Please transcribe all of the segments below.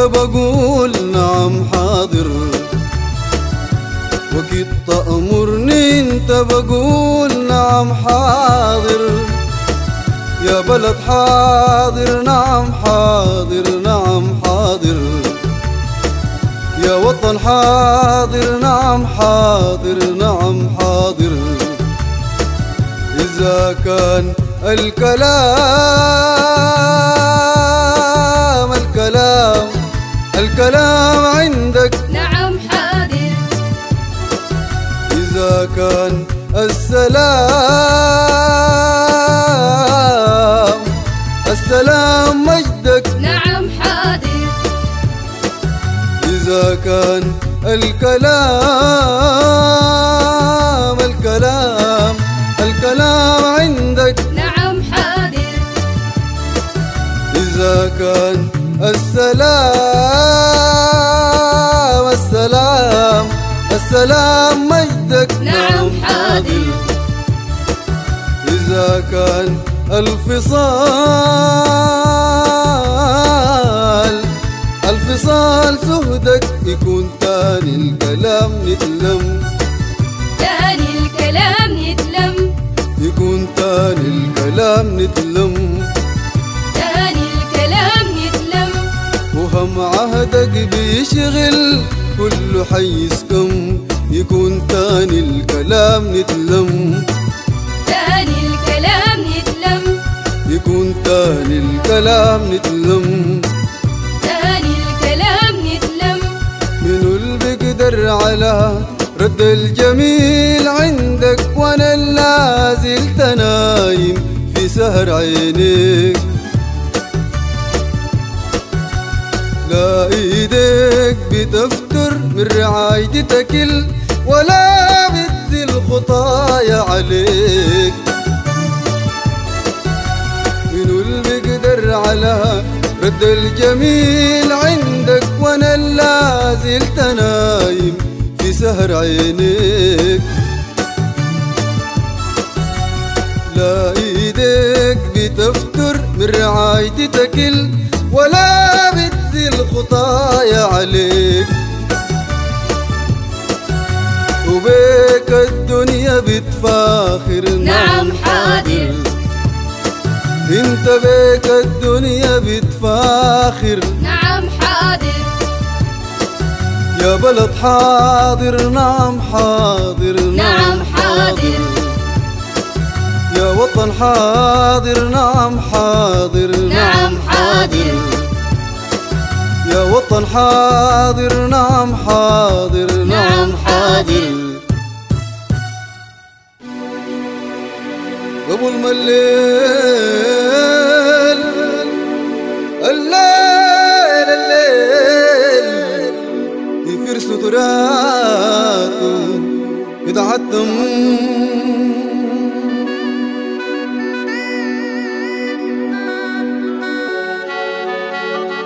بقول نعم حاضر، وكنت تأمرني انت بقول نعم حاضر. يا بلد حاضر نعم حاضر نعم حاضر، يا وطن حاضر نعم حاضر نعم حاضر. إذا كان الكلام عندك نعم حاضر، إذا كان السلام مجدك نعم حاضر، إذا كان الكلام عندك نعم حاضر، إذا كان السلام مجدك نعم حاضر، إذا كان الفصال سهدك، يكون تاني الكلام نتلم، تاني الكلام نتلم، يكون تاني الكلام نتلم، تاني الكلام نتلم. وهم عهدك بيشغل كل حيز كم، يكون تاني الكلام نتلم، تاني الكلام نتلم، يكون تاني الكلام نتلم، تاني الكلام نتلم. منو اللي بيقدر على رد الجميل عندك، وانا لا زلت نايم في سهر عينيك. لا ايديك بتفتر من رعايتي تكل، ولا بتزل خطايا عليك. منو اللي بيقدر على رد الجميل عندك، وانا لا زلت نايم في سهر عينيك. لا ايديك بتفتر من رعايتي تكل، ولا بتزل خطايا عليك. وبيك الدنيا بتفاخر نعم حاضر، انت بيك الدنيا بتفاخر نعم حاضر، يا بلد حاضر نعم حاضر نعم حاضر، يا وطن حاضر نعم حاضر نعم حاضر، يا وطن حاضر نعم حاضر نعم حاضر. قبل ما الليل يفر ستراته يتعتم،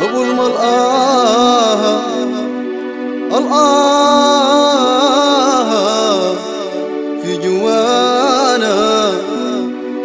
قبل ما الآه في جوانا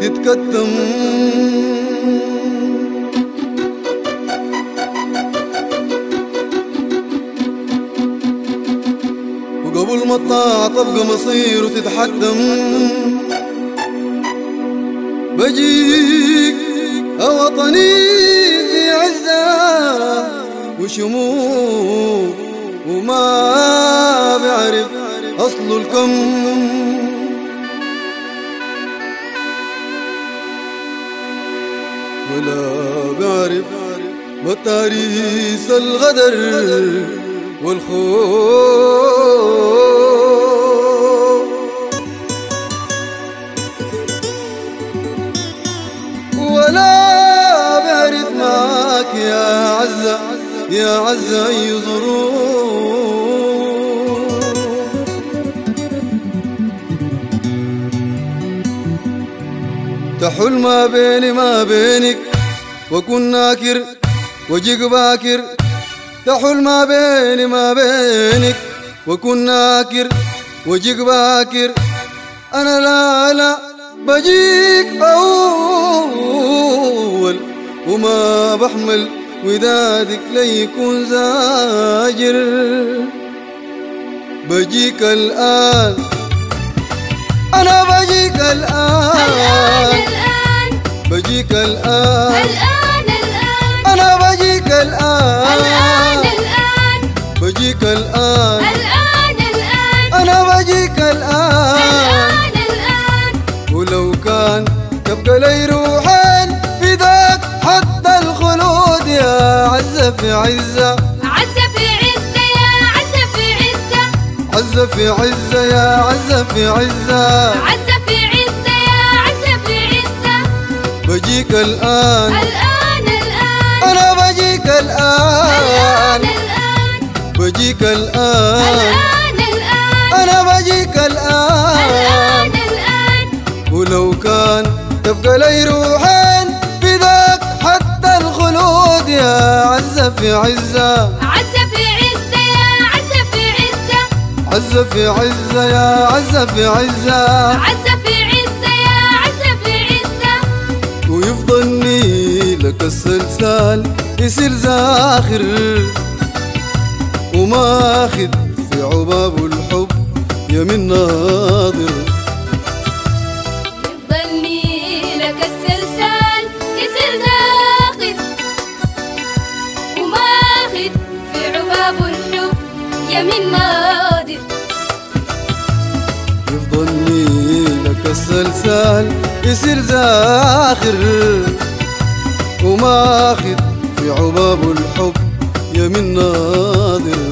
تتكتم. وقبل ما الطاعة تبقى مصير وتتحتم، بجيك وطني في عزة وشموخ، وما بعرف أصل الكم. ولا بعرف متاريس الغدر والخوف، ولا بعرف معاك يا عزة أي ظروف. تحول ما بيني ما بينك وكن ناكر وجيك باكر، تحول ما بيني ما بينك وكن ناكر وجيك باكر. أنا لا بجيك أول وما ودادك ليكون زاجر. بجيك الآن أنا بجيك الآن بجيك الآن أنا بجيك الآن بجيك الآن أنا بجيك الآن. ولو كان تبقى لي روحين فداك حتى الخلود يا عزة في عزة. عزة في عزة يا عزة في عزة. عزة في عزة يا عزة في عزة. عزة في عزة يا عزة في عزة. بجيك الآن أنا بجيك الآن بجيك الآن أنا بجيك الآن. ولو كان تبقى لي روحين فداك حتى الخلود يا عزة في عزة. عزة في عزة يا عزة في عزة. عزة في عزة يا عزة في عزة. عزة في عزة يا عزة في عزة. ويفضلني لك السلسال يصير زاخر وماخذ في عباب الحب يمين ناظر. يفضلني لك السلسال يصير زاخر وماخذ في عباب الحب يمين ناظر. يفضلني لك السلسال يصير زاخر وماخذ في عباب الحب يمين ناظر.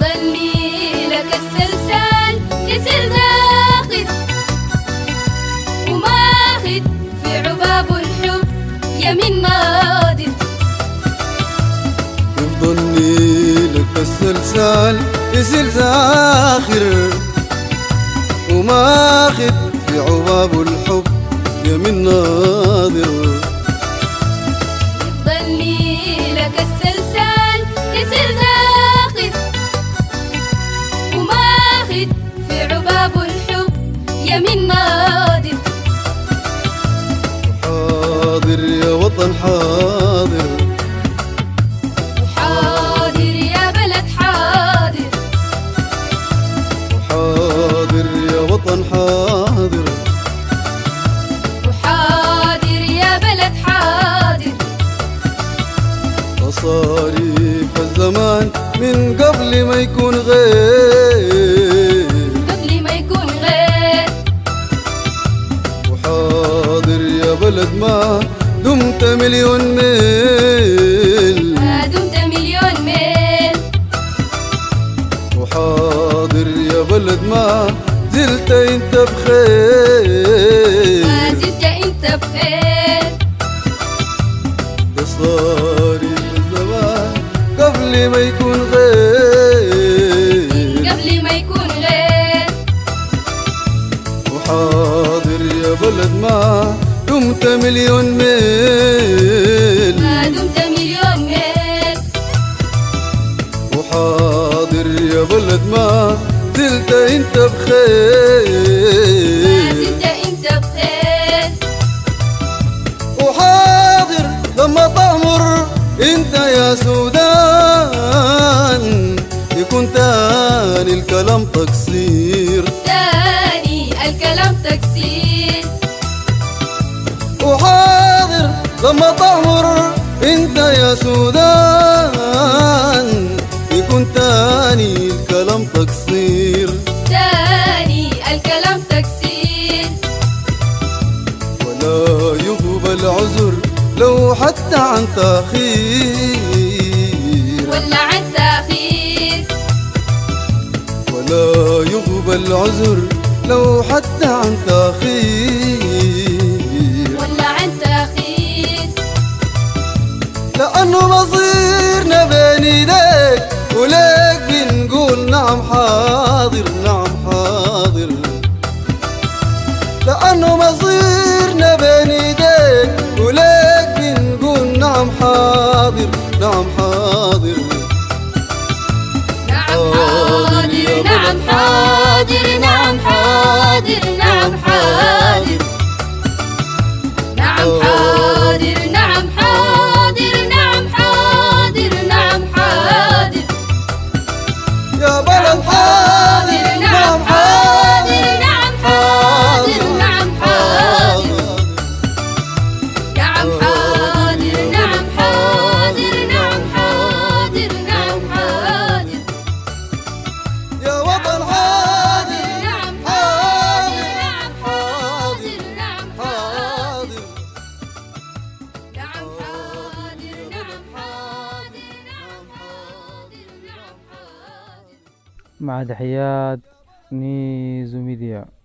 يفضلني لك السلسال يصير زاخر وماخذ في عباب الحب يمين ناظر. يفضلني لك السلسال يصير زاخر وماخذ في عباب الحب يمين ناظر. يفضلني لك السلسال يصير زاخر وماخذ في عباب الحب يمين ناظر. حاضر يا وطن حاضر. حاضر يا بلد حاضر. حاضر يا وطن حاضر. وحاضر يا بلد حاضر. مصاريف الزمان من قبل ما يكون غير. قبل ما يكون غير. وحاضر يا بلد ما دمت مليون ميل. ما دمت مليون ميل. وحاضر يا بلد ما زلت انت بخير. ما زلت انت بخير. مصاريف الزمان قبل ما يكون غير. قبل ما يكون غير. وحاضر يا بلد ما دمت مليون ميل. ما دمت مليون ميل. وحاضر يا بلد ما زلت انت ما بخير. زلت انت بخير. وحاضر لما تأمر انت يا سودان يكون تاني الكلام تقصير. تاني الكلام تكسير. وحاضر لما تأمر انت يا سودان يكون تاني الكلام تقصير. تاني الكلام تكسير. ولا يقبل عذر لو حتى عن تأخير. ولا عن تأخير. ولا يقبل عذر لو حتى عن تأخير. ولا عن تأخير. لأنه مصيرنا بين ايديك وليك بنقول نعم حاضر نعم حاضر. لأنه مصيرنا بين ايديك وليك بنقول نعم حاضر نعم حاضر. نعم حاضر نعم حاضر نعم حاضر نعم حاضر. نعم حاضر نعم حاضر مع تحيات نيزو ميديا.